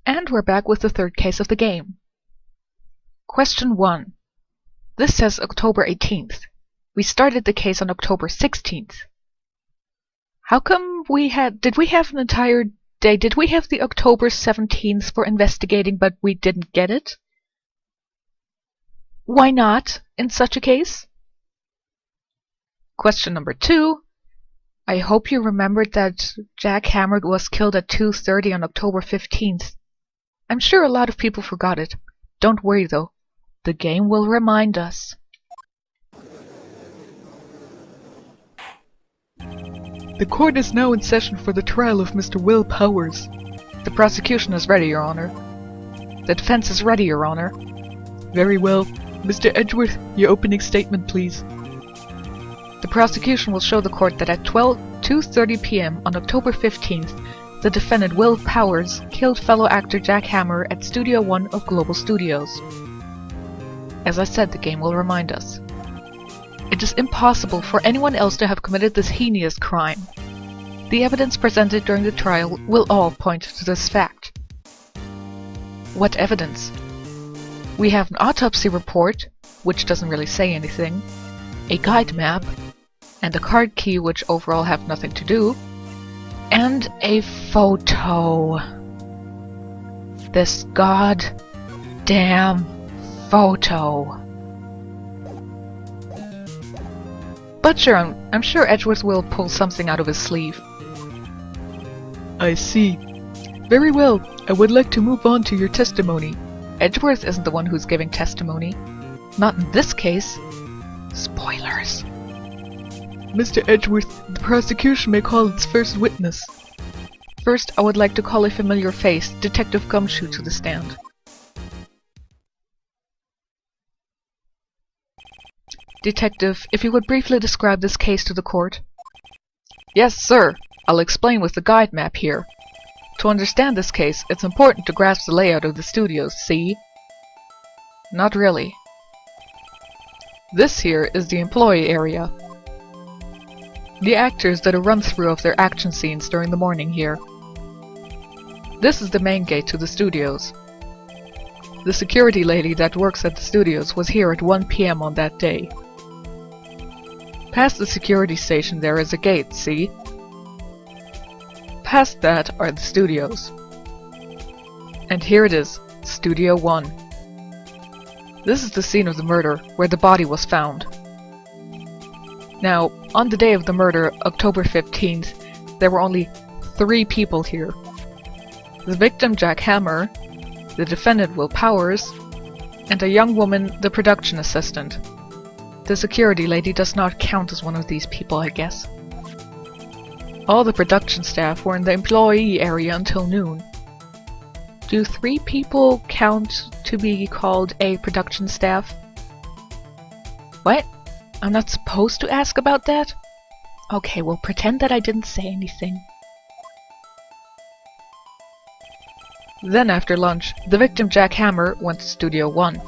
And we're back with the third case of the game. Question 1. This says October 18th. We started the case on October 16th. How come did we have an entire day? Did we have the October 17th for investigating, but we didn't get it? Why not in such a case? Question number 2. I hope you remembered that Jack Hammer was killed at 2:30 on October 15th. I'm sure a lot of people forgot it. Don't worry though. The game will remind us. The court is now in session for the trial of Mr. Will Powers. The prosecution is ready, Your Honor. The defense is ready, Your Honor. Very well. Mr. Edgeworth, your opening statement, please. The prosecution will show the court that at 2:30 p.m. on October 15th, the defendant Will Powers killed fellow actor Jack Hammer at Studio 1 of Global Studios. As I said, the game will remind us. It is impossible for anyone else to have committed this heinous crime. The evidence presented during the trial will all point to this fact. What evidence? We have an autopsy report, which doesn't really say anything, a guide map, and a card key which overall have nothing to do, and a photo. This goddamn photo. But sure, I'm sure Edgeworth will pull something out of his sleeve. I see. Very well, I would like to move on to your testimony. Edgeworth isn't the one who's giving testimony. Not in this case. Spoilers. Mr. Edgeworth, the prosecution may call its first witness. First, I would like to call a familiar face, Detective Gumshoe, to the stand. Detective, if you would briefly describe this case to the court. Yes, sir. I'll explain with the guide map here. To understand this case, it's important to grasp the layout of the studios, see? Not really. This here is the employee area. The actors did a run-through of their action scenes during the morning here. This is the main gate to the studios. The security lady that works at the studios was here at 1 p.m. on that day. Past the security station there is a gate, see? Past that are the studios. And here it is, Studio 1. This is the scene of the murder, where the body was found. Now, on the day of the murder, October 15th, there were only 3 people here. The victim, Jack Hammer, the defendant, Will Powers, and a young woman, the production assistant. The security lady does not count as one of these people, I guess. All the production staff were in the employee area until noon. Do 3 people count to be called a production staff? What? I'm not supposed to ask about that? Okay, well, pretend that I didn't say anything. Then after lunch, the victim Jack Hammer went to Studio 1.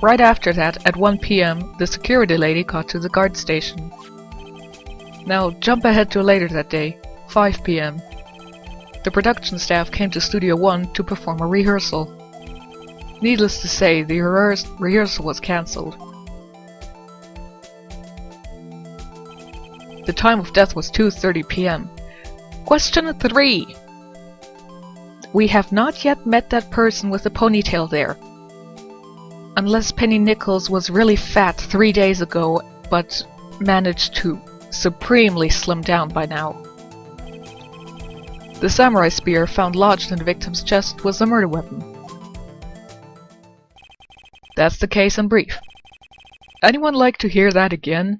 Right after that, at 1 p.m., the security lady got to the guard station. Now, jump ahead to later that day, 5 p.m. The production staff came to Studio 1 to perform a rehearsal. Needless to say, the rehearsal was cancelled. The time of death was 2:30 p.m. Question 3. We have not yet met that person with the ponytail there. Unless Penny Nichols was really fat 3 days ago, but managed to supremely slim down by now. The samurai spear found lodged in the victim's chest was a murder weapon. That's the case in brief. Anyone like to hear that again?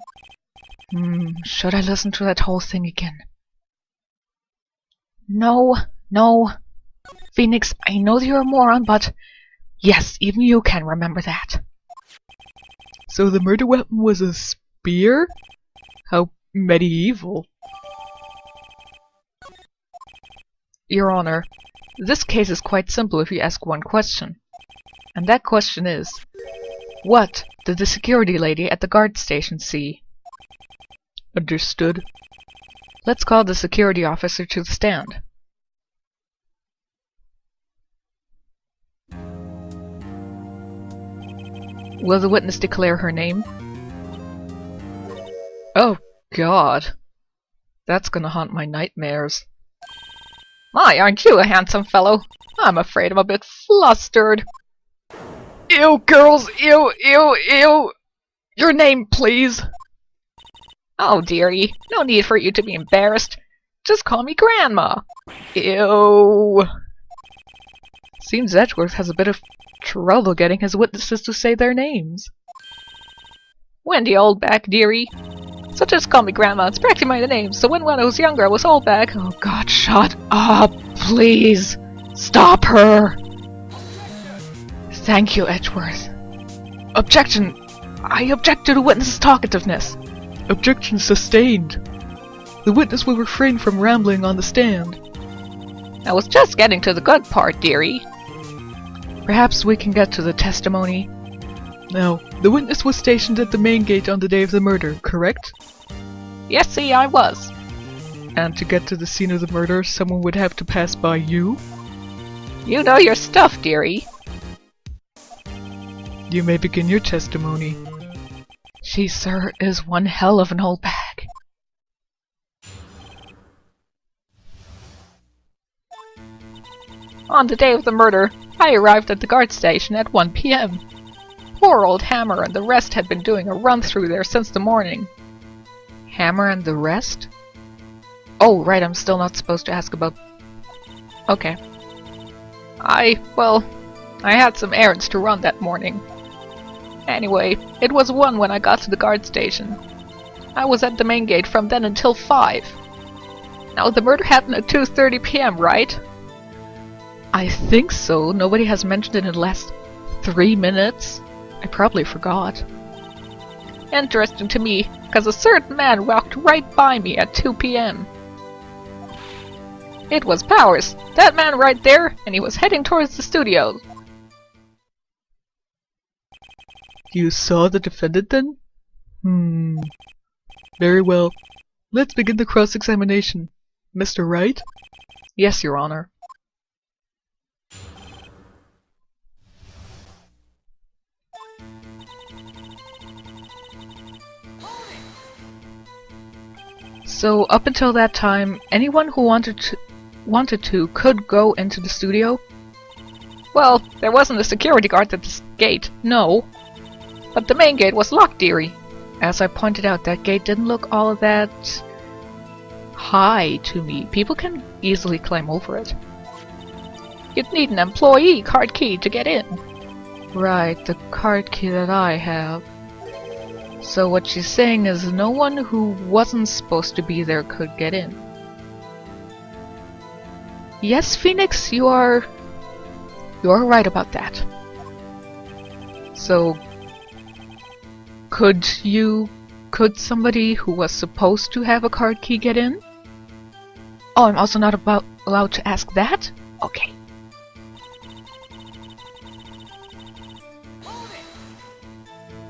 Should I listen to that whole thing again? No. Phoenix, I know that you're a moron, but yes, even you can remember that. So the murder weapon was a spear? How medieval. Your Honor, this case is quite simple if you ask one question. And that question is, what did the security lady at the guard station see? Understood. Let's call the security officer to the stand. Will the witness declare her name? Oh, God. That's gonna haunt my nightmares. My, aren't you a handsome fellow? I'm afraid I'm a bit flustered. Ew, girls! Ew, ew, ew! Your name, please! Oh, dearie, no need for you to be embarrassed. Just call me Grandma. Ew! Seems Edgeworth has a bit of trouble getting his witnesses to say their names. Wendy Oldback, dearie. So just call me Grandma. It's practically my name, so when I was younger I was Oldback. Oh God, shut up! Please! Stop her! Thank you, Edgeworth. Objection! I object to the witness's talkativeness. Objection sustained. The witness will refrain from rambling on the stand. I was just getting to the good part, dearie. Perhaps we can get to the testimony. Now, the witness was stationed at the main gate on the day of the murder, correct? Yes, see, I was. And to get to the scene of the murder, someone would have to pass by you? You know your stuff, dearie. You may begin your testimony. She, sir, is one hell of an old bag. On the day of the murder, I arrived at the guard station at 1 p.m. Poor old Hammer and the rest had been doing a run-through there since the morning. Hammer and the rest? Oh, right, I'm still not supposed to ask about... Okay. I had some errands to run that morning. Anyway, it was 1 when I got to the guard station. I was at the main gate from then until 5. Now, the murder happened at 2:30 p.m., right? I think so. Nobody has mentioned it in the last 3 minutes. I probably forgot. Interesting to me, because a certain man walked right by me at 2 p.m. It was Powers, that man right there, and he was heading towards the studio. You saw the defendant then? Very well. Let's begin the cross-examination. Mr. Wright? Yes, Your Honor. So, up until that time, anyone who wanted to could go into the studio? Well, there wasn't a security guard at this gate, no. But the main gate was locked, dearie. As I pointed out, that gate didn't look all that high to me. People can easily climb over it. You'd need an employee card key to get in. Right, the card key that I have. So what she's saying is no one who wasn't supposed to be there could get in. Yes, Phoenix, you are right about that. So could somebody who was supposed to have a card key get in? Oh, I'm also not allowed to ask that? Okay.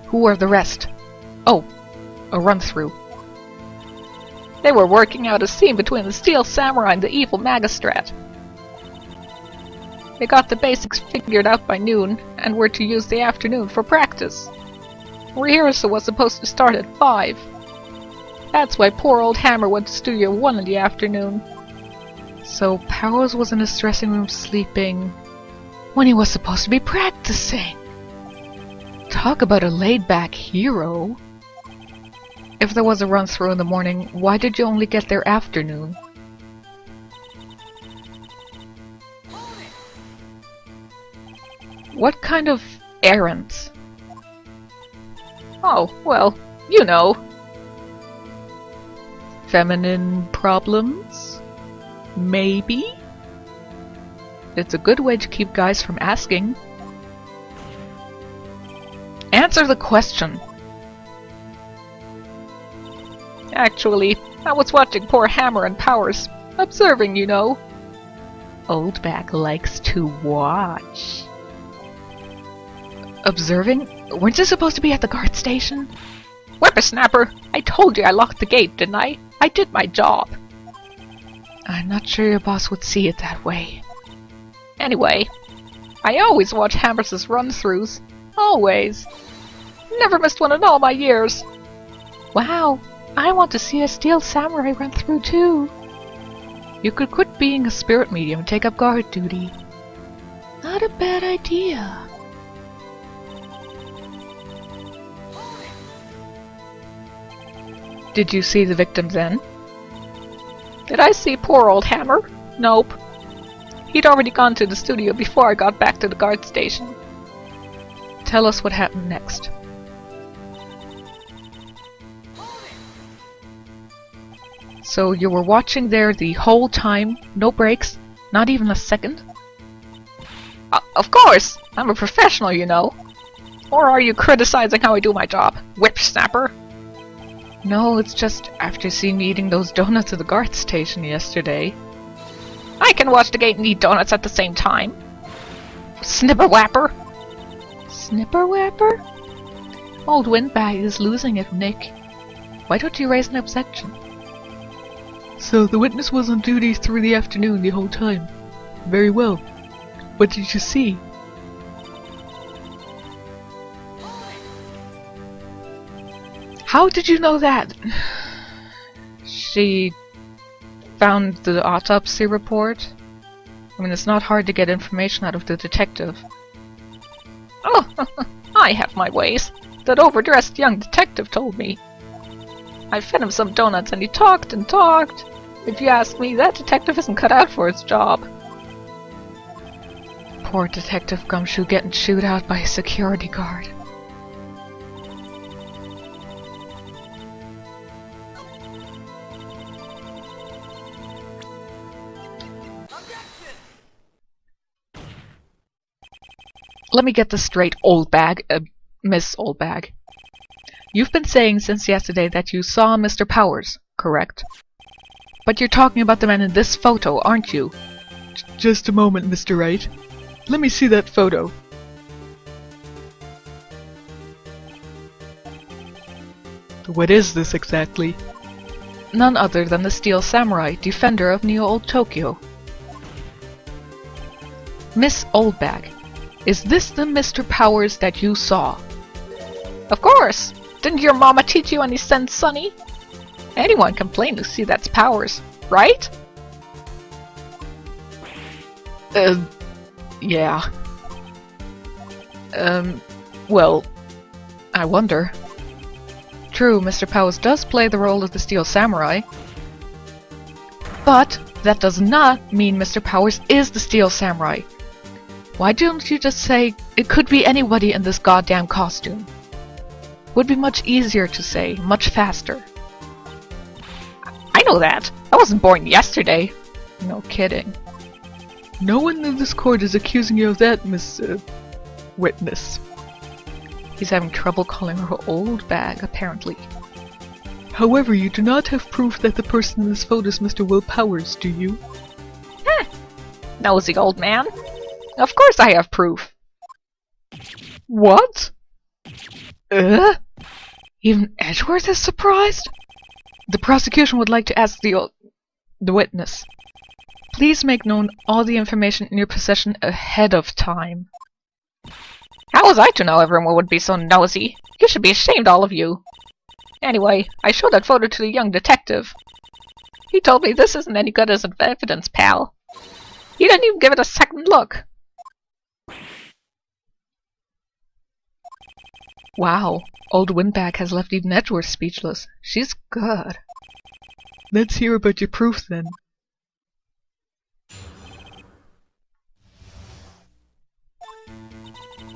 Who are the rest? Oh, a run-through. They were working out a scene between the Steel Samurai and the evil Magistrat. They got the basics figured out by noon, and were to use the afternoon for practice. Rehearsal was supposed to start at 5. That's why poor old Hammer went to Studio 1 in the afternoon. So Powers was in his dressing room sleeping when he was supposed to be practicing. Talk about a laid-back hero. If there was a run-through in the morning, why did you only get there afternoon? What kind of errands? Oh, well, you know. Feminine problems? Maybe? It's a good way to keep guys from asking. Answer the question! Actually, I was watching poor Hammer and Powers. Observing, you know. Oldback likes to watch. Observing? Weren't you supposed to be at the guard station? Whippersnapper! I told you I locked the gate, didn't I? I did my job. I'm not sure your boss would see it that way. Anyway, I always watch Hammer's run-throughs. Always. Never missed one in all my years. Wow, I want to see a steel samurai run through too. You could quit being a spirit medium and take up guard duty. Not a bad idea. Did you see the victim then? Did I see poor old Hammer? Nope. He'd already gone to the studio before I got back to the guard station. Tell us what happened next. So you were watching there the whole time? No breaks? Not even a second? Of course! I'm a professional, you know. Or are you criticizing how I do my job, whipsnapper? No, it's just after seeing me eating those donuts at the guard station yesterday. I can watch the gate and eat donuts at the same time. Snipperwapper! Snipperwapper? Old Windbag is losing it, Nick. Why don't you raise an objection? So the witness was on duty through the afternoon the whole time. Very well. What did you see? How did you know that? She found the autopsy report. I mean, it's not hard to get information out of the detective. Oh, I have my ways. That overdressed young detective told me. I fed him some donuts and he talked and talked. If you ask me, that detective isn't cut out for his job. Poor Detective Gumshoe getting chewed out by a security guard. Let me get this straight, Miss Oldbag. You've been saying since yesterday that you saw Mr. Powers, correct? But you're talking about the man in this photo, aren't you? Just a moment, Mr. Wright. Let me see that photo. What is this exactly? None other than the Steel Samurai, defender of Neo Old Tokyo. Miss Oldbag, is this the Mr. Powers that you saw? Of course! Didn't your mama teach you any sense, sonny? Anyone can plainly see that's Powers, right? Yeah. Well, I wonder. True, Mr. Powers does play the role of the Steel Samurai. But that does not mean Mr. Powers is the Steel Samurai. Why don't you just say, it could be anybody in this goddamn costume? Would be much easier to say, much faster. I know that. I wasn't born yesterday. No kidding. No one in this court is accusing you of that, Miss, Witness. He's having trouble calling her old bag, apparently. However, you do not have proof that the person in this photo is Mr. Will Powers, do you? Nosy old man. Of course I have proof. What? Even Edgeworth is surprised? The prosecution would like to ask the witness. Please make known all the information in your possession ahead of time. How was I to know everyone would be so nosy? You should be ashamed, all of you. Anyway, I showed that photo to the young detective. He told me this isn't any good as evidence, pal. He didn't even give it a second look. Wow, old Windbag has left even Edgeworth speechless. She's good. Let's hear about your proof then.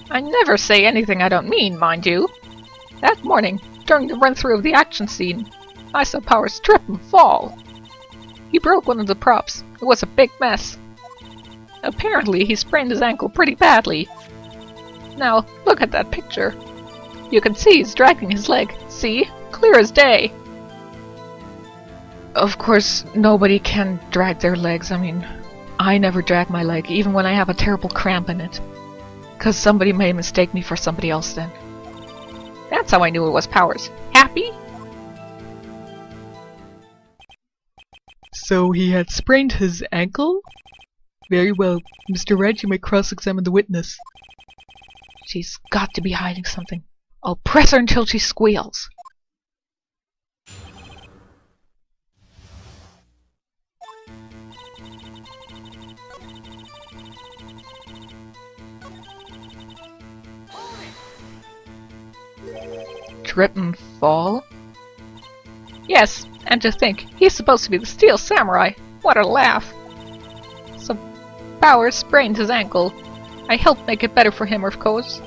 I never say anything I don't mean, mind you. That morning, during the run-through of the action scene, I saw Powers trip and fall. He broke one of the props. It was a big mess. Apparently, he sprained his ankle pretty badly. Now, look at that picture. You can see he's dragging his leg. See? Clear as day. Of course, nobody can drag their legs. I mean, I never drag my leg, even when I have a terrible cramp in it. 'Cause somebody may mistake me for somebody else then. That's how I knew it was Powers. Happy? So he had sprained his ankle? Very well. Mr. Red, you may cross-examine the witness. She's got to be hiding something. I'll press her until she squeals. Trip and fall? Yes, and to think, he's supposed to be the Steel Samurai. What a laugh. So, Powers sprained his ankle. I helped make it better for him, of course.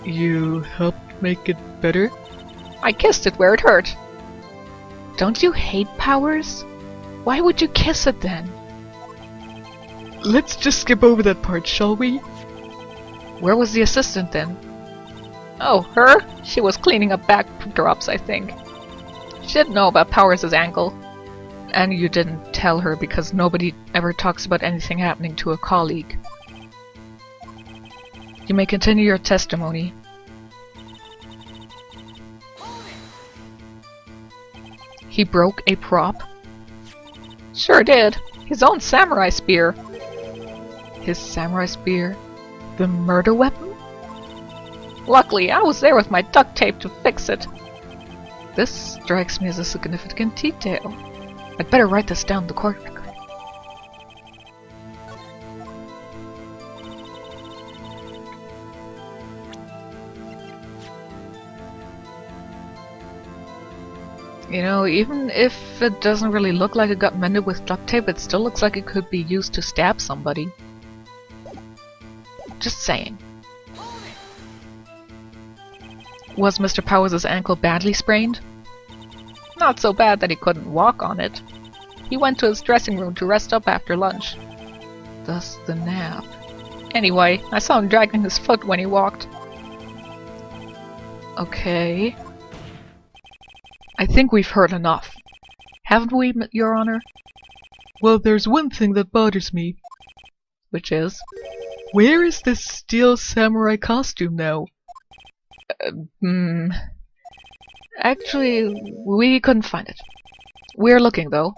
You helped make it better? I kissed it where it hurt. Don't you hate Powers? Why would you kiss it then? Let's just skip over that part, shall we? Where was the assistant then? Oh, her? She was cleaning up backdrops, I think. She didn't know about Powers' ankle. And you didn't tell her because nobody ever talks about anything happening to a colleague. You may continue your testimony. He broke a prop? Sure did. His own samurai spear. His samurai spear? The murder weapon? Luckily, I was there with my duct tape to fix it. This strikes me as a significant detail. I'd better write this down in the court record. You know, even if it doesn't really look like it got mended with duct tape, it still looks like it could be used to stab somebody. Just saying. Was Mr. Powers' ankle badly sprained? Not so bad that he couldn't walk on it. He went to his dressing room to rest up after lunch. Thus the nap. Anyway, I saw him dragging his foot when he walked. Okay. I think we've heard enough. Haven't we, Your Honor? Well, there's one thing that bothers me. Which is? Where is this Steel Samurai costume now? Actually, we couldn't find it. We're looking, though.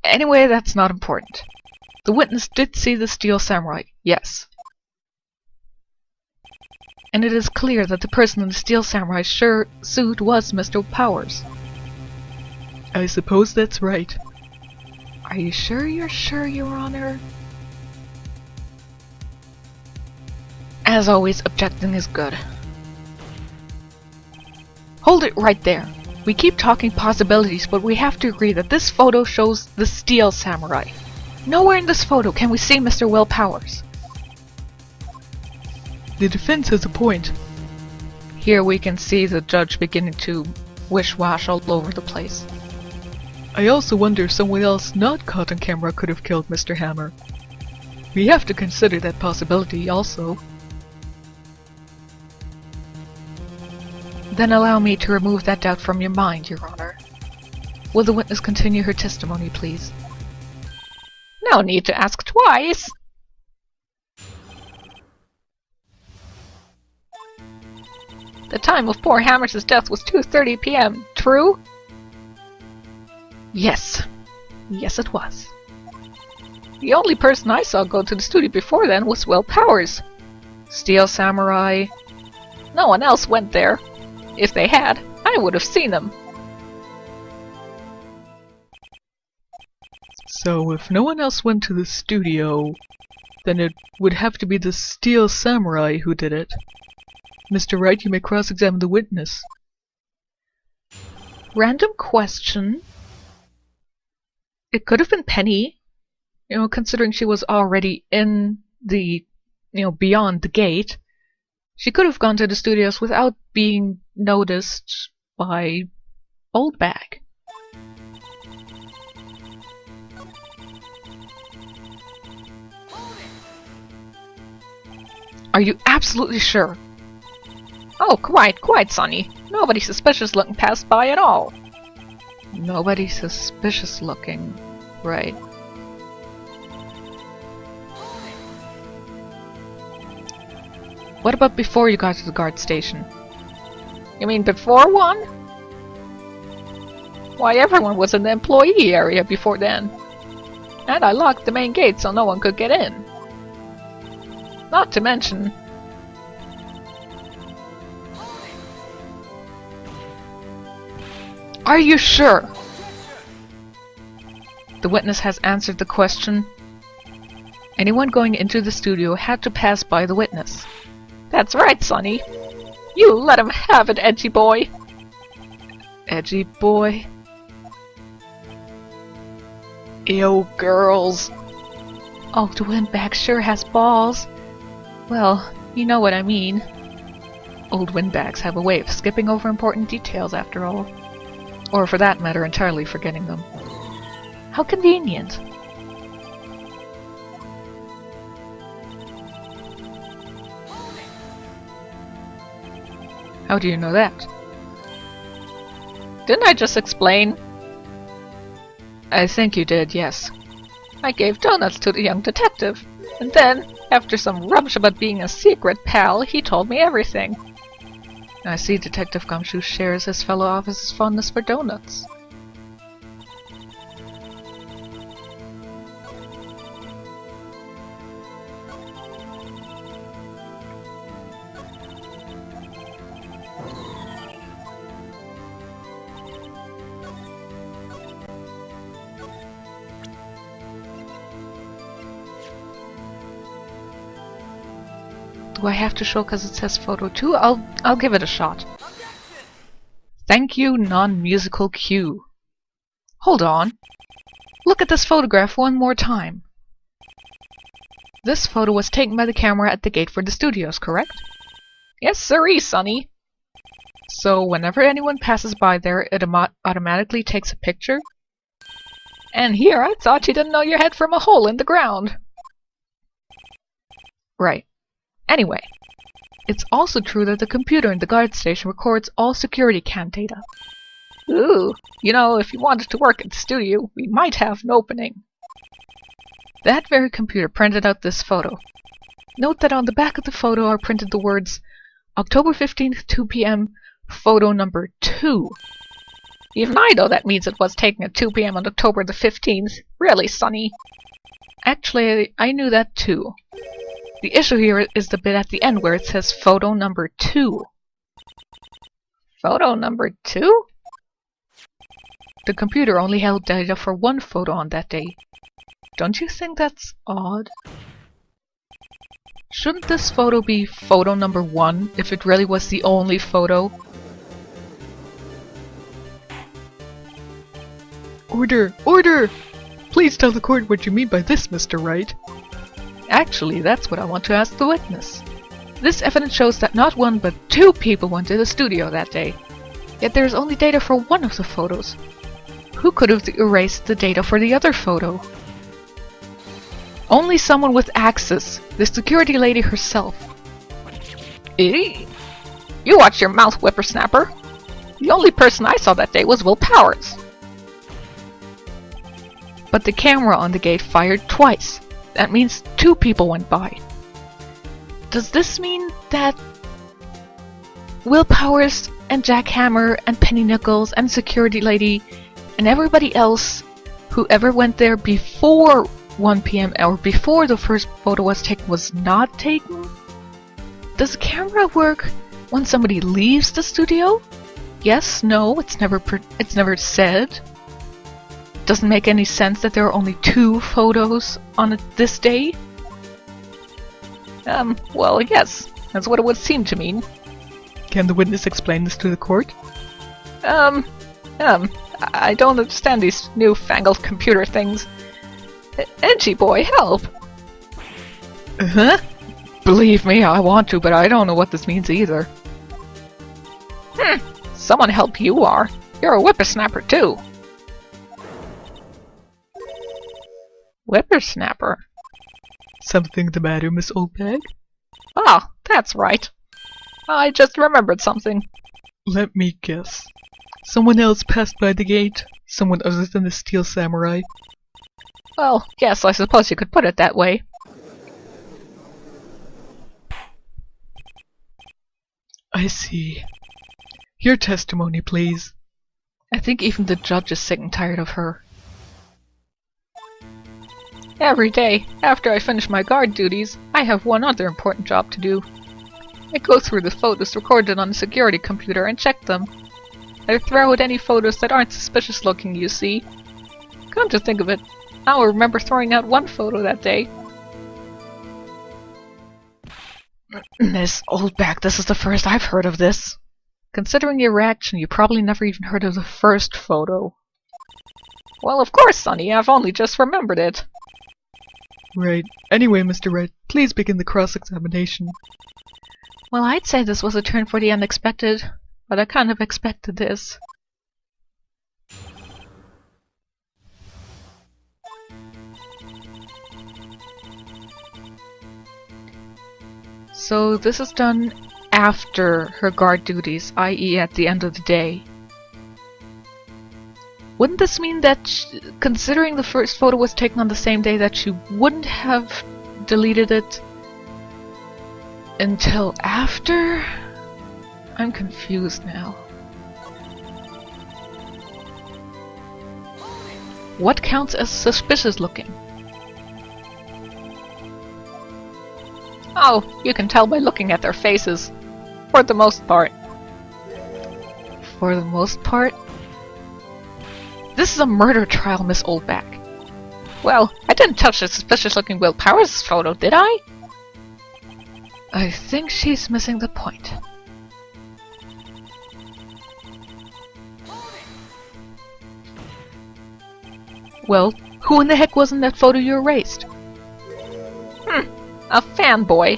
Anyway, that's not important. The witness did see the Steel Samurai, yes. And it is clear that the person in the Steel Samurai suit was Mr. Powers. I suppose that's right. Are you sure you're sure, Your Honor? As always, objecting is good. Hold it right there. We keep talking possibilities, but we have to agree that this photo shows the Steel Samurai. Nowhere in this photo can we see Mr. Will Powers. The defense has a point. Here we can see the judge beginning to wish-wash all over the place. I also wonder if someone else not caught on camera could have killed Mr. Hammer. We have to consider that possibility also. Then allow me to remove that doubt from your mind, Your Honor. Will the witness continue her testimony, please? No need to ask twice. The time of poor Hammer's death was 2:30 p.m., true? Yes. Yes, it was. The only person I saw go to the studio before then was Will Powers. Steel Samurai. No one else went there. If they had, I would have seen them. So if no one else went to the studio, then it would have to be the Steel Samurai who did it. Mr. Wright, you may cross-examine the witness. Random question. It could have been Penny, considering she was already in the, beyond the gate. She could have gone to the studios without being noticed by Old Bag. Are you absolutely sure? Oh, quite, Sonny. Nobody suspicious looking passed by at all. Nobody suspicious looking, right. What about before you got to the guard station? You mean before one? Why, everyone was in the employee area before then. And I locked the main gate so no one could get in. Not to mention... Are you sure? The witness has answered the question. Anyone going into the studio had to pass by the witness. That's right, Sonny. You let him have it, edgy boy. Edgy boy? Ew, girls. Oh, the windbag sure has balls. Well, you know what I mean. Old windbags have a way of skipping over important details after all. Or for that matter, entirely forgetting them. How convenient. How do you know that? Didn't I just explain? I think you did, yes. I gave donuts to the young detective, and then, after some rubbish about being a secret pal, he told me everything. I see Detective Gumshoe shares his fellow officer's fondness for donuts. Do I have to show because it says photo 2? I'll give it a shot. Thank you, non-musical cue. Hold on. Look at this photograph one more time. This photo was taken by the camera at the gate for the studios, correct? Yes, sirree, Sonny. So whenever anyone passes by there, it automatically takes a picture? And here I thought you didn't know your head from a hole in the ground. Right. Anyway, it's also true that the computer in the guard station records all security cam data. Ooh, you know, if you wanted to work at the studio, we might have an opening. That very computer printed out this photo. Note that on the back of the photo are printed the words October 15th, 2 p.m., photo number 2. Even I know that means it was taken at 2 p.m. on October the 15th. Really, Sonny? Actually, I knew that too. The issue here is the bit at the end where it says photo number 2. Photo number 2? The computer only held data for one photo on that day. Don't you think that's odd? Shouldn't this photo be photo number 1 if it really was the only photo? Order! Order! Please tell the court what you mean by this, Mr. Wright. Actually, that's what I want to ask the witness. This evidence shows that not one but 2 people went to the studio that day. Yet there is only data for one of the photos. Who could have erased the data for the other photo? Only someone with access, the security lady herself. You watch your mouth, whippersnapper. The only person I saw that day was Will Powers. But the camera on the gate fired twice. That means 2 people went by. Does this mean that Will Powers and Jack Hammer and Penny Nichols and Security Lady and everybody else who ever went there before 1 p.m. or before the first photo was taken was not taken? Does the camera work when somebody leaves the studio? Yes, no, it's never said. Doesn't make any sense that there are only 2 photos on this day? Well, yes. That's what it would seem to mean. Can the witness explain this to the court? I don't understand these newfangled computer things. Edgy boy, help! Uh-huh? Believe me, I want to, but I don't know what this means either. Someone help you are. You're a whippersnapper too. Whippersnapper? Something the matter, Miss Oldbag? Ah, that's right. I just remembered something. Let me guess. Someone else passed by the gate? Someone other than the Steel Samurai? Well, yes, I suppose you could put it that way. I see. Your testimony, please. I think even the judge is sick and tired of her. Every day, after I finish my guard duties, I have one other important job to do. I go through the photos recorded on the security computer and check them. I throw out any photos that aren't suspicious looking, you see. Come to think of it, I remember throwing out one photo that day. Miss Oldback, this is the first I've heard of this. Considering your reaction, you probably never even heard of the first photo. Well, of course, Sonny, I've only just remembered it. Right. Anyway, Mr. Wright, please begin the cross-examination. Well, I'd say this was a turn for the unexpected, but I kind of expected this. So this is done after her guard duties, i.e. at the end of the day. Wouldn't this mean that, considering the first photo was taken on the same day, that she wouldn't have deleted it until after? I'm confused now. What counts as suspicious looking? Oh, you can tell by looking at their faces. For the most part. For the most part? This is a murder trial, Miss Oldback. Well, I didn't touch the suspicious-looking Will Powers photo, did I? I think she's missing the point. Well, who in the heck was in that photo you erased? A fanboy.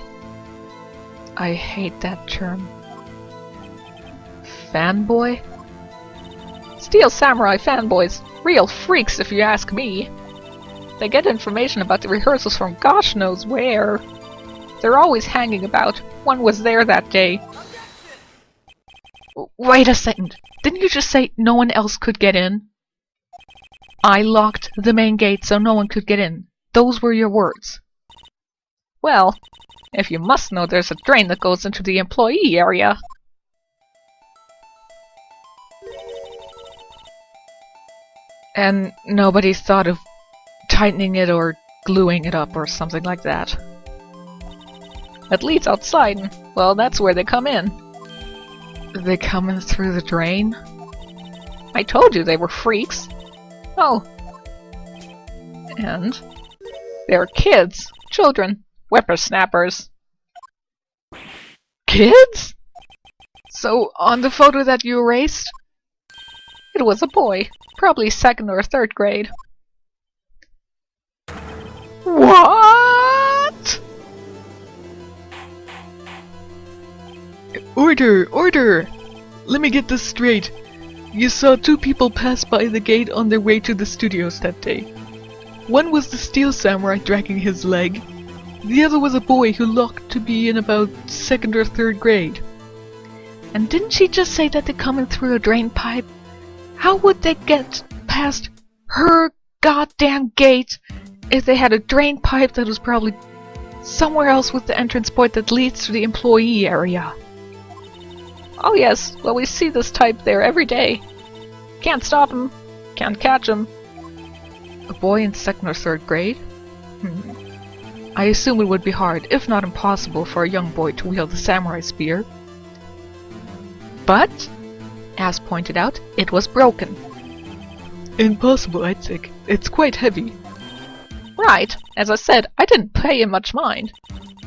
I hate that term. Fanboy? Steel Samurai fanboys. Real freaks, if you ask me. They get information about the rehearsals from gosh knows where. They're always hanging about. One was there that day. Wait a second. Didn't you just say no one else could get in? I locked the main gate so no one could get in. Those were your words. Well, if you must know, there's a drain that goes into the employee area. And nobody thought of tightening it or gluing it up or something like that. It leads outside, and, well, that's where they come in. They come in through the drain? I told you they were freaks. Oh. And they're kids, children, whippersnappers. Kids? So, on the photo that you erased? It was a boy, probably 2nd or 3rd grade. What? Order! Order! Let me get this straight. You saw 2 people pass by the gate on their way to the studios that day. One was the Steel Samurai dragging his leg. The other was a boy who looked to be in about 2nd or 3rd grade. And didn't she just say that they come in through a drain pipe? How would they get past her goddamn gate if they had a drain pipe that was probably somewhere else with the entrance point that leads to the employee area? Oh yes, well we see this type there every day. Can't stop him, can't catch him. A boy in 2nd or 3rd grade? I assume it would be hard, if not impossible, for a young boy to wield the samurai spear. But, as pointed out, it was broken. Impossible, I'd think. It's quite heavy. Right, as I said, I didn't pay him much mind.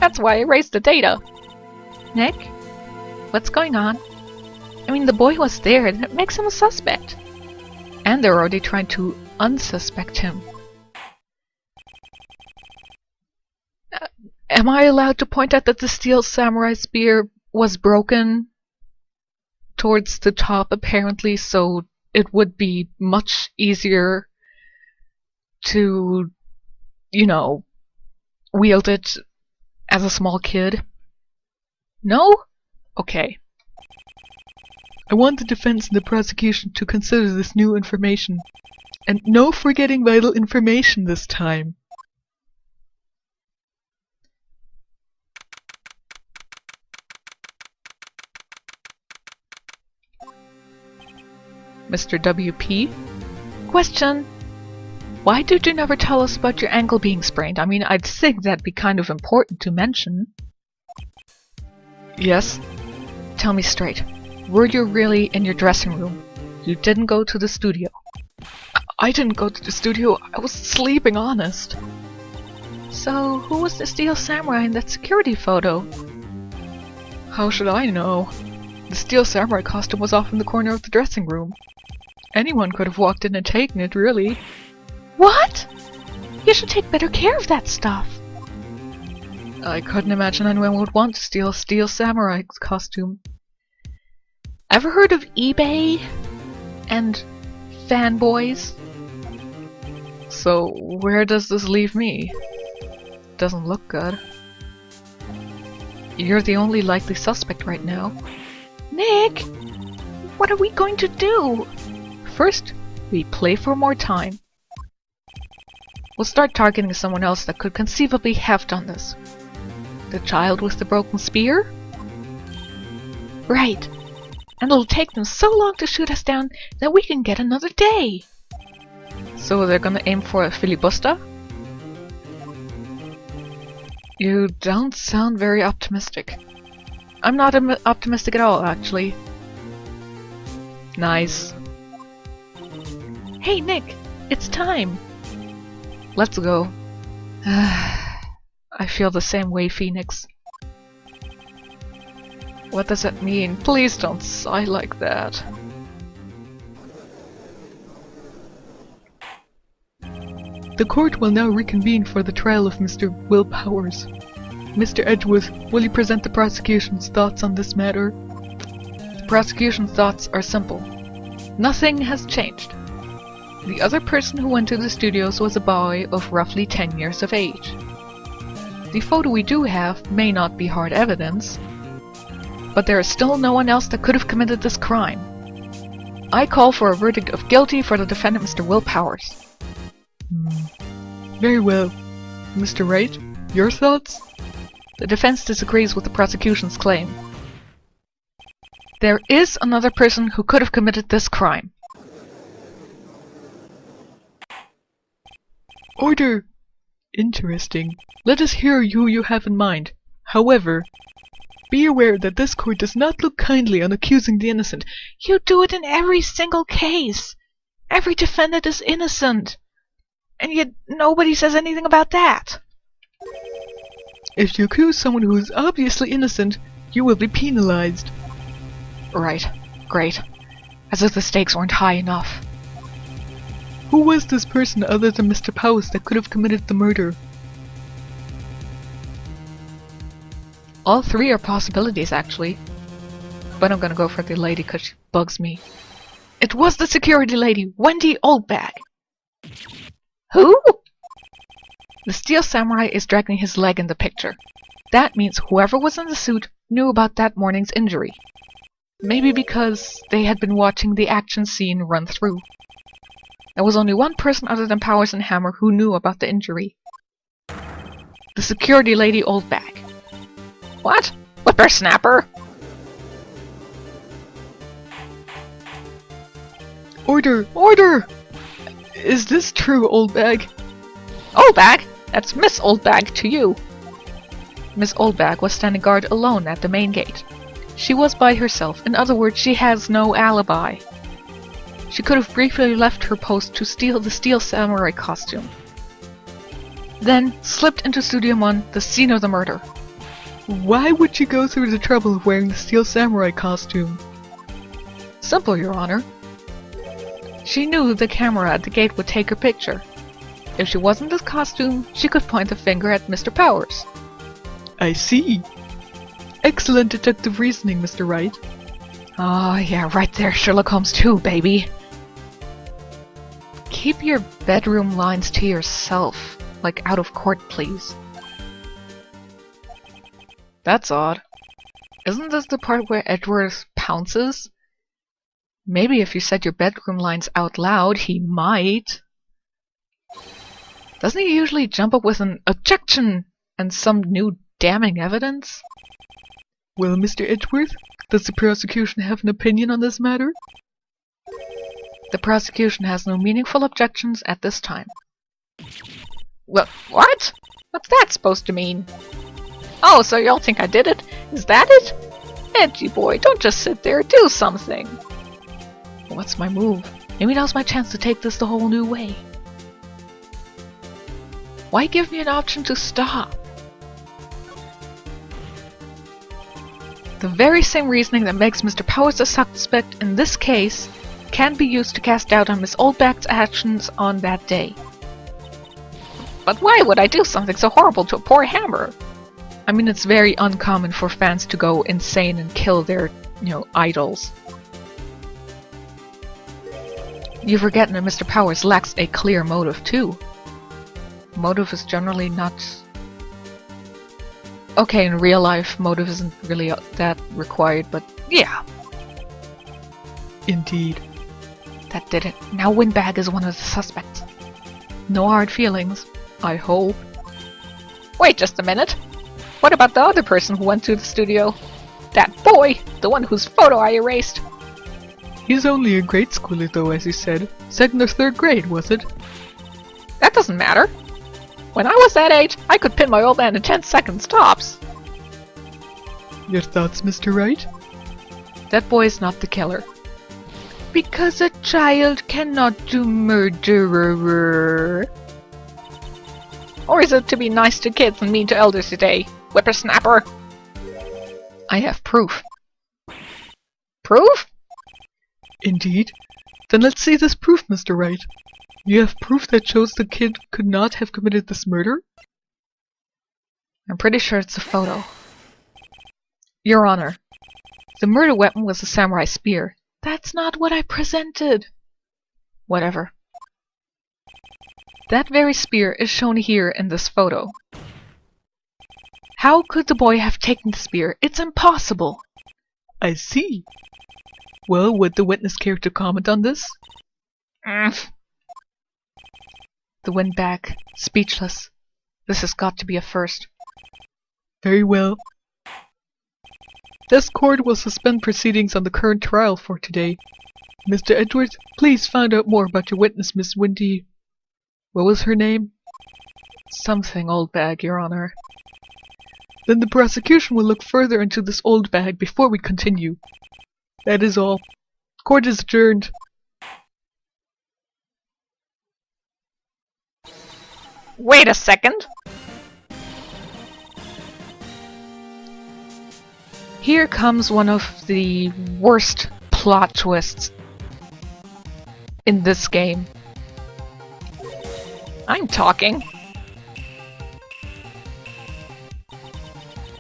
That's why I erased the data. Nick? What's going on? I mean, the boy was there, and it makes him a suspect. And they're already trying to unsuspect him. Am I allowed to point out that the Steel Samurai spear was broken towards the top, apparently, so it would be much easier to, you know, wield it as a small kid? No? Okay. I want the defense and the prosecution to consider this new information. And no forgetting vital information this time. Mr. WP? Question. Why did you never tell us about your ankle being sprained? I mean, I'd think that'd be kind of important to mention. Yes? Tell me straight. Were you really in your dressing room You didn't go to the studio. I didn't go to the studio. I was sleeping, honest. So, who was the Steel Samurai in that security photo? How should I know? The Steel Samurai costume was off in the corner of the dressing room. Anyone could have walked in and taken it, really. What? You should take better care of that stuff. I couldn't imagine anyone would want to steal a Steel Samurai costume. Ever heard of eBay? And fanboys? So, where does this leave me? Doesn't look good. You're the only likely suspect right now. Nick! What are we going to do? First, we play for more time. We'll start targeting someone else that could conceivably have done this. The child with the broken spear? Right. And it'll take them so long to shoot us down that we can get another day. So they're gonna aim for a filibuster? You don't sound very optimistic. I'm not optimistic at all, actually. Nice. Hey Nick, it's time. Let's go. I feel the same way, Phoenix. What does that mean? Please don't sigh like that. The court will now reconvene for the trial of Mr. Will Powers. Mr. Edgeworth, will you present the prosecution's thoughts on this matter? The prosecution's thoughts are simple. Nothing has changed. The other person who went to the studios was a boy of roughly 10 years of age. The photo we do have may not be hard evidence, but there is still no one else that could have committed this crime. I call for a verdict of guilty for the defendant, Mr. Will Powers. Very well. Mr. Wright, your thoughts? The defense disagrees with the prosecution's claim. There is another person who could have committed this crime. Order! Interesting. Let us hear who you have in mind. However, be aware that this court does not look kindly on accusing the innocent. You do it in every single case. Every defendant is innocent. And yet nobody says anything about that. If you accuse someone who is obviously innocent, you will be penalized. Right. Great. As if the stakes weren't high enough. Who was this person other than Mr. Powers that could have committed the murder? All three are possibilities, actually. But I'm gonna go for the lady because she bugs me. It was the security lady, Wendy Oldbag! Who? The Steel Samurai is dragging his leg in the picture. That means whoever was in the suit knew about that morning's injury. Maybe because they had been watching the action scene run through. There was only one person other than Powers and Hammer who knew about the injury. The security lady Oldbag. What? Whippersnapper? Order! Order! Is this true, Oldbag? Oldbag? That's Miss Oldbag to you. Miss Oldbag was standing guard alone at the main gate. She was by herself, in other words, she has no alibi. She could have briefly left her post to steal the Steel Samurai costume. Then slipped into Studio 1, the scene of the murder. Why would she go through the trouble of wearing the Steel Samurai costume? Simple, Your Honor. She knew the camera at the gate would take her picture. If she wasn't this costume, she could point the finger at Mr. Powers. I see. Excellent detective reasoning, Mr. Wright. Oh, yeah, right there, Sherlock Holmes 2, baby. Keep your bedroom lines to yourself, like out of court, please. That's odd. Isn't this the part where Edgeworth pounces? Maybe if you said your bedroom lines out loud, he might. Doesn't he usually jump up with an objection and some new damning evidence? Well, Mr. Edgeworth, does the prosecution have an opinion on this matter? The prosecution has no meaningful objections at this time. What? What's that supposed to mean? Oh, so y'all think I did it? Is that it? Edgy boy, don't just sit there, do something. What's my move? Maybe now's my chance to take this the whole new way. Why give me an option to stop? The very same reasoning that makes Mr. Powers a suspect in this case can be used to cast doubt on Miss Oldback's actions on that day. But why would I do something so horrible to a poor hammer? I mean, it's very uncommon for fans to go insane and kill their, idols. You forget that Mr. Powers lacks a clear motive, too. Motive is generally not... Okay, in real life, motive isn't really that required, but yeah. Indeed. That did it. Now Windbag is one of the suspects. No hard feelings, I hope. Wait just a minute. What about the other person who went to the studio? That boy! The one whose photo I erased! He's only a grade schooler though, as you said. 2nd or 3rd grade, was it? That doesn't matter. When I was that age, I could pin my old man in 10 seconds tops. Your thoughts, Mr. Wright? That boy is not the killer. Because a child cannot do murderer. Or is it to be nice to kids and mean to elders today? Whippersnapper! I have proof. Proof? Indeed. Then let's see this proof, Mr. Wright. You have proof that shows the kid could not have committed this murder? I'm pretty sure it's a photo. Your Honor, the murder weapon was a samurai spear. That's not what I presented. Whatever. That very spear is shown here in this photo. How could the boy have taken the spear? It's impossible. I see. Well, would the witness care to comment on this? The Windbag, speechless. This has got to be a first. Very well. This court will suspend proceedings on the current trial for today. Mr. Edwards, please find out more about your witness, Miss Windy... What was her name? Something Oldbag, Your Honor. Then the prosecution will look further into this Oldbag before we continue. That is all. Court is adjourned. Wait a second! Here comes one of the worst plot twists in this game. I'm talking.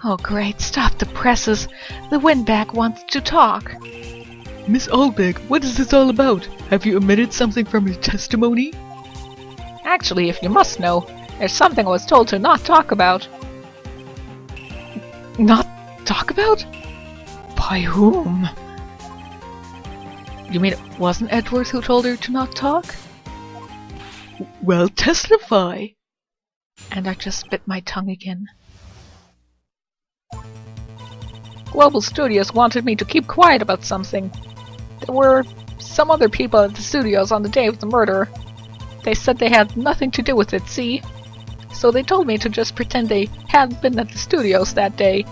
Oh great, stop the presses. The Windbag wants to talk. Miss Oldbag, what is this all about? Have you omitted something from your testimony? Actually, if you must know, there's something I was told to not talk about. Not talk about? By whom? You mean it wasn't Edward who told her to not talk? Well, testify! And I just bit my tongue again. Global Studios wanted me to keep quiet about something. There were some other people at the studios on the day of the murder. They said they had nothing to do with it, see? So they told me to just pretend they hadn't been at the studios that day.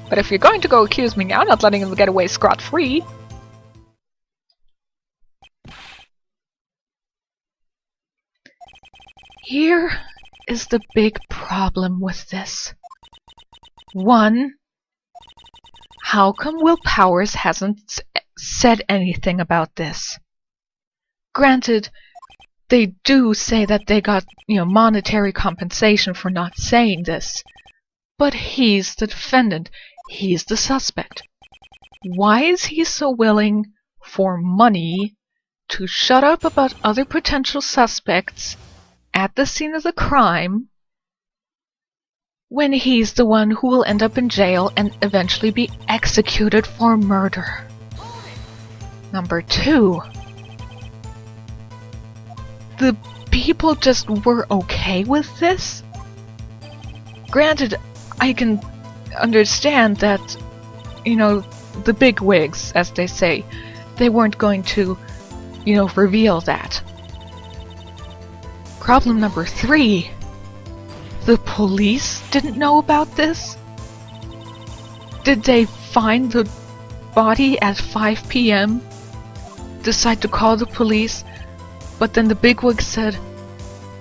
But if you're going to go accuse me, I'm not letting them get away scot-free. Here is the big problem with this. 1. How come Will Powers hasn't said anything about this? Granted, they do say that they got, monetary compensation for not saying this. But he's the defendant. He's the suspect. Why is he so willing, for money, to shut up about other potential suspects at the scene of the crime when he's the one who will end up in jail and eventually be executed for murder? Number 2. The people just were okay with this? Granted, I can understand that, the big wigs, as they say, they weren't going to, reveal that. Problem number 3. The police didn't know about this? Did they find the body at 5 p.m. decide to call the police, but then the bigwig said,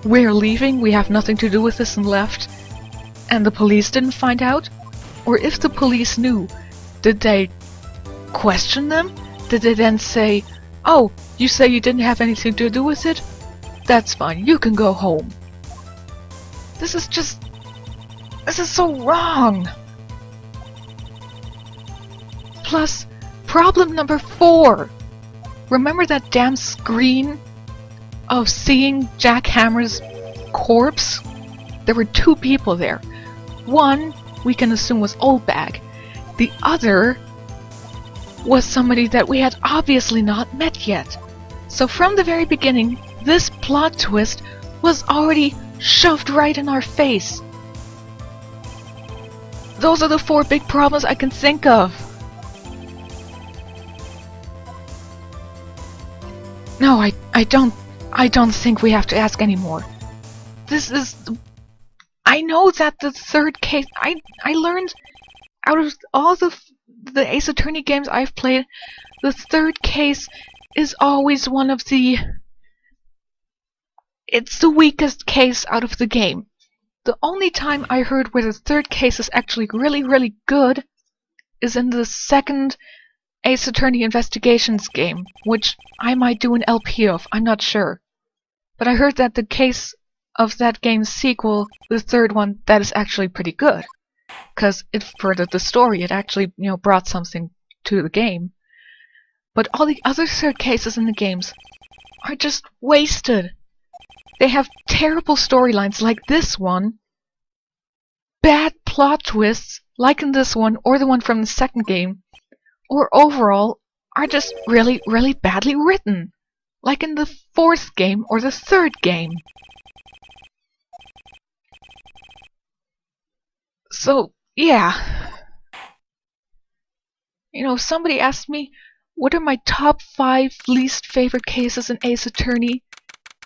"We're leaving, we have nothing to do with this," and left, and the police didn't find out? Or if the police knew, did they question them? Did they then say, "Oh, you say you didn't have anything to do with it? That's fine, you can go home." This is so wrong! Plus, problem number 4. Remember that damn screen of seeing Jack Hammer's corpse? There were 2 people there. One, we can assume, was Oldbag. The other was somebody that we had obviously not met yet. So from the very beginning, this plot twist was already shoved right in our face. Those are the 4 big problems I can think of. No, I don't think we have to ask anymore. I know that the 3rd case, I learned out of all the Ace Attorney games I've played, the 3rd case is always it's the weakest case out of the game. The only time I heard where the 3rd case is actually really, really good is in the 2nd Ace Attorney Investigations game, which I might do an LP of, I'm not sure. But I heard that the case of that game's sequel, the 3rd one, that is actually pretty good. Because it furthered the story, it actually, brought something to the game. But all the other 3rd cases in the games are just wasted. They have terrible storylines like this one, bad plot twists like in this one or the one from the 2nd game, or overall are just really, really badly written, like in the 4th game or the 3rd game. So, yeah. Somebody asked me, what are my top 5 least favorite cases in Ace Attorney?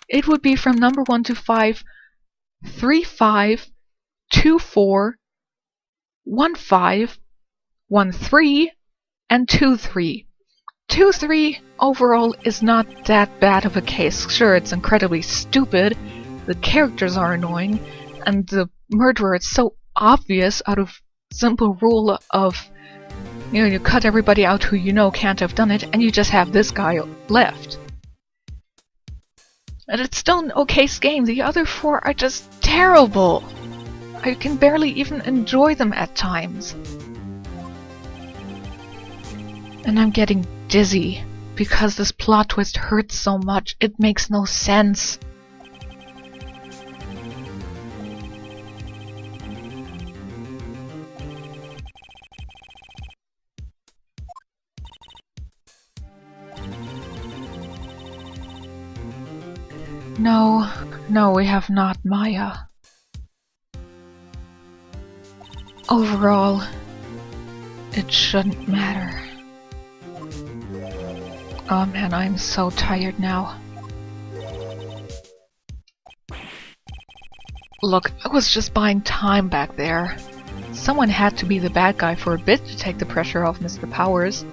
It would be from number 1 to 5, 3, 5, 2, 4, 1, 5, 1, 3, and 2, 3. 2, 3 overall is not that bad of a case. Sure, it's incredibly stupid, the characters are annoying, and the murderer is so obvious out of simple rule of, you cut everybody out who can't have done it, and you just have this guy left. And it's still an okay game. The other 4 are just terrible. I can barely even enjoy them at times. And I'm getting dizzy because this plot twist hurts so much. It makes no sense. No, we have not, Maya. Overall, it shouldn't matter. Oh man, I'm so tired now. Look, I was just buying time back there. Someone had to be the bad guy for a bit to take the pressure off Mr. Powers.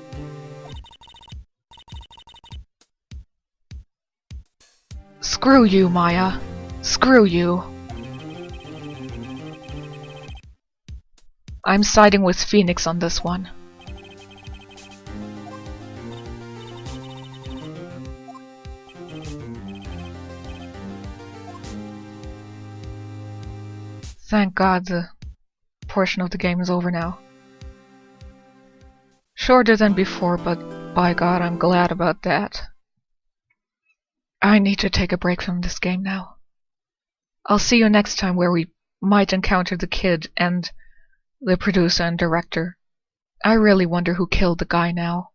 Screw you, Maya. Screw you. I'm siding with Phoenix on this one. Thank God the portion of the game is over now. Shorter than before, but by God, I'm glad about that. I need to take a break from this game now. I'll see you next time where we might encounter the kid and the producer and director. I really wonder who killed the guy now.